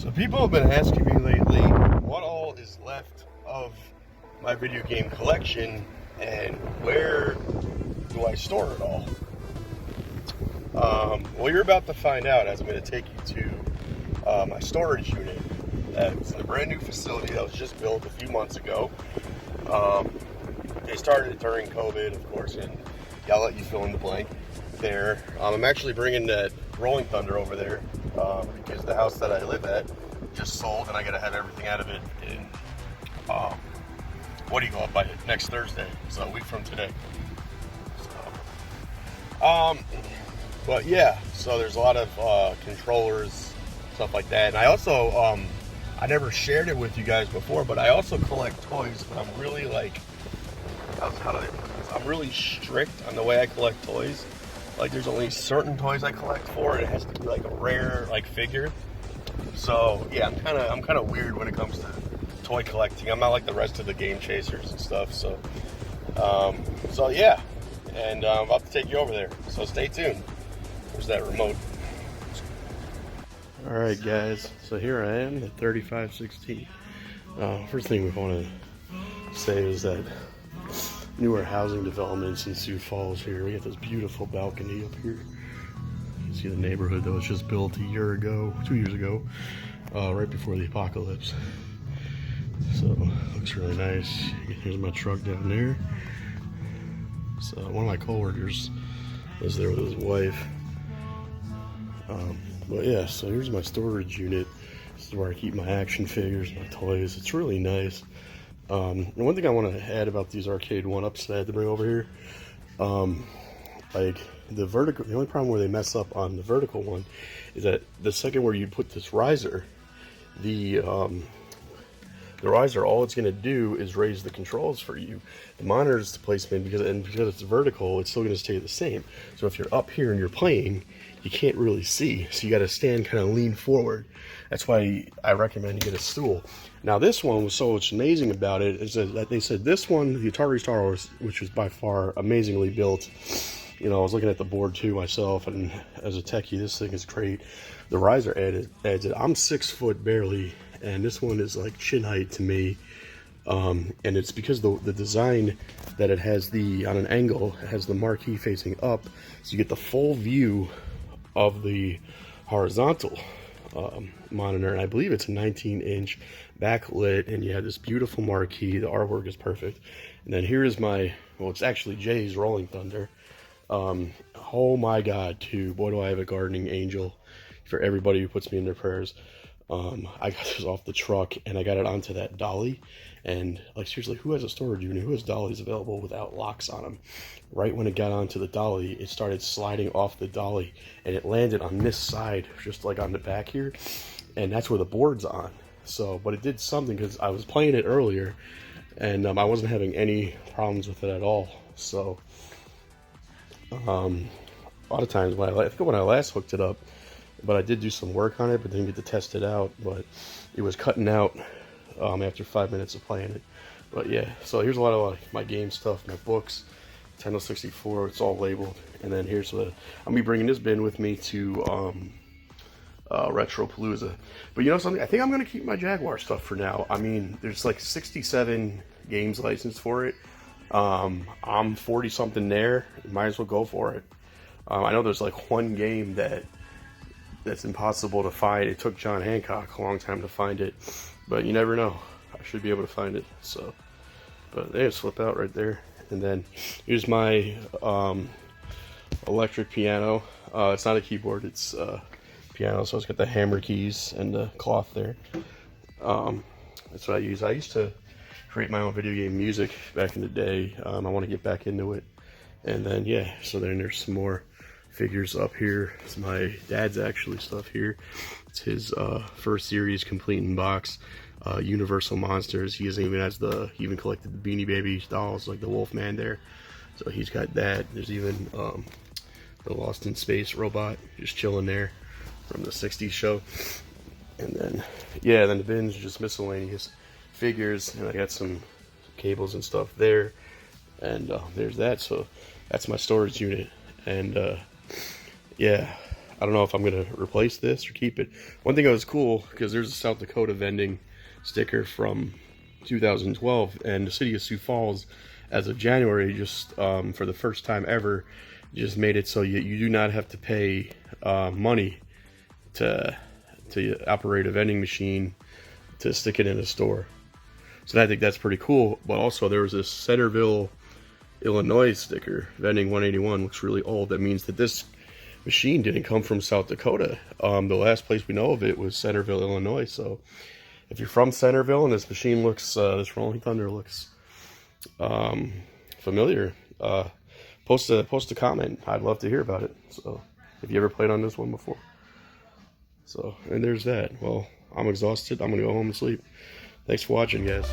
So people have been asking me lately what all is left of my video game collection and where do I store it all? Well, you're about to find out as I'm going to take you to my storage unit. It's a brand new facility that was just built a few months ago. They started it during COVID, of course, and I'll let you fill in the blank there. I'm actually bringing that Rolling Thunder over there because the house that I live at just sold, and I got to have everything out of it in, what do you go up by it? Next Thursday, so a week from today. So, but yeah, so there's a lot of controllers, stuff like that. And I also, I never shared it with you guys before, but I also collect toys, but I'm really like, how do they put this? I'm really strict on the way I collect toys. Like there's only certain toys I collect for, and it has to be like a rare like figure. So yeah, I'm kind of weird when it comes to toy collecting. I'm not like the rest of the game chasers and stuff. So so yeah, and I'm about to take you over there. So stay tuned. There's that remote. All right, guys. So here I am at 3516. First thing we want to say is that newer housing developments in Sioux Falls here. We got this beautiful balcony up here. You can see the neighborhood that was just built 2 years ago, right before the apocalypse. So looks really nice. Here's my truck down there. So one of my coworkers was there with his wife. But yeah, so here's my storage unit. This is where I keep my action figures, my toys. It's really nice. And one thing I want to add about these arcade one-ups that I had to bring over here, like the only problem where they mess up on the vertical one is that the second where you put this riser, the riser, all it's going to do is raise the controls for you. The monitor's placement, because it's vertical, it's still going to stay the same. So if you're up here and you're playing, you can't really see. So you got to stand kind of lean forward. That's why I recommend you get a stool. Now this one was so what's amazing about it is that they said this one, the Atari Star Wars, which was by far amazingly built. You know, I was looking at the board too myself, and as a techie, this thing is great. The riser adds it. I'm 6 foot barely, and this one is like chin height to me. And it's because the design that it has on an angle, it has the marquee facing up, so you get the full view of the horizontal monitor, and I believe it's a 19-inch backlit, and you have this beautiful marquee. The artwork is perfect. And then here is well, it's actually Jay's Rolling Thunder. Oh my god, boy do I have a gardening angel for everybody who puts me in their prayers. I got this off the truck, and I got it onto that dolly, and like seriously, who has a storage unit, who has dollies available without locks on them? Right when it got onto the dolly, it started sliding off the dolly, and it landed on this side, just like on the back here, and that's where the board's on. So, but it did something, because I was playing it earlier, and I wasn't having any problems with it at all. So, a lot of times, I think when I last hooked it up, but I did do some work on it, but didn't get to test it out, but it was cutting out after 5 minutes of playing it. But yeah, so here's a lot of my game stuff, my books, Nintendo 64, it's all labeled. And then here's I'll be bringing this bin with me to Retropalooza. But you know something, I think I'm going to keep my Jaguar stuff for now. I mean, there's like 67 games licensed for it. I'm 40 something there, might as well go for it. I know there's like one game that's impossible to find. It took John Hancock a long time to find it, but you never know. I should be able to find it. So, but they just flip out right there. And then here's my electric piano. It's not a keyboard, it's piano, so it's got the hammer keys and the cloth there. That's what I use. I used to create my own video game music back in the day. I want to get back into it. And then yeah, so then there's some more figures up here. It's my dad's actually stuff here. It's his first series complete in box. Universal Monsters. He even collected the Beanie Baby dolls, like the Wolfman there. So he's got that. There's even the Lost in Space robot just chilling there from the 60s show. And then yeah, then the bin's just miscellaneous figures, and I got some cables and stuff there. And there's that. So that's my storage unit. And yeah, I don't know if I'm gonna replace this or keep it. One thing that was cool, because there's a South Dakota vending sticker from 2012, and the city of Sioux Falls, as of January, just for the first time ever, just made it so you do not have to pay money to operate a vending machine to stick it in a store. So I think that's pretty cool. But also there was this Centerville, Illinois sticker, vending 181, looks really old. That means that this machine didn't come from South Dakota. The last place we know of it was Centerville, Illinois. So if you're from Centerville and this machine looks, this Rolling Thunder looks familiar, post a comment. I'd love to hear about it. So if you ever played on this one before. So, and there's that. Well, I'm exhausted. I'm gonna go home and sleep. Thanks for watching, guys.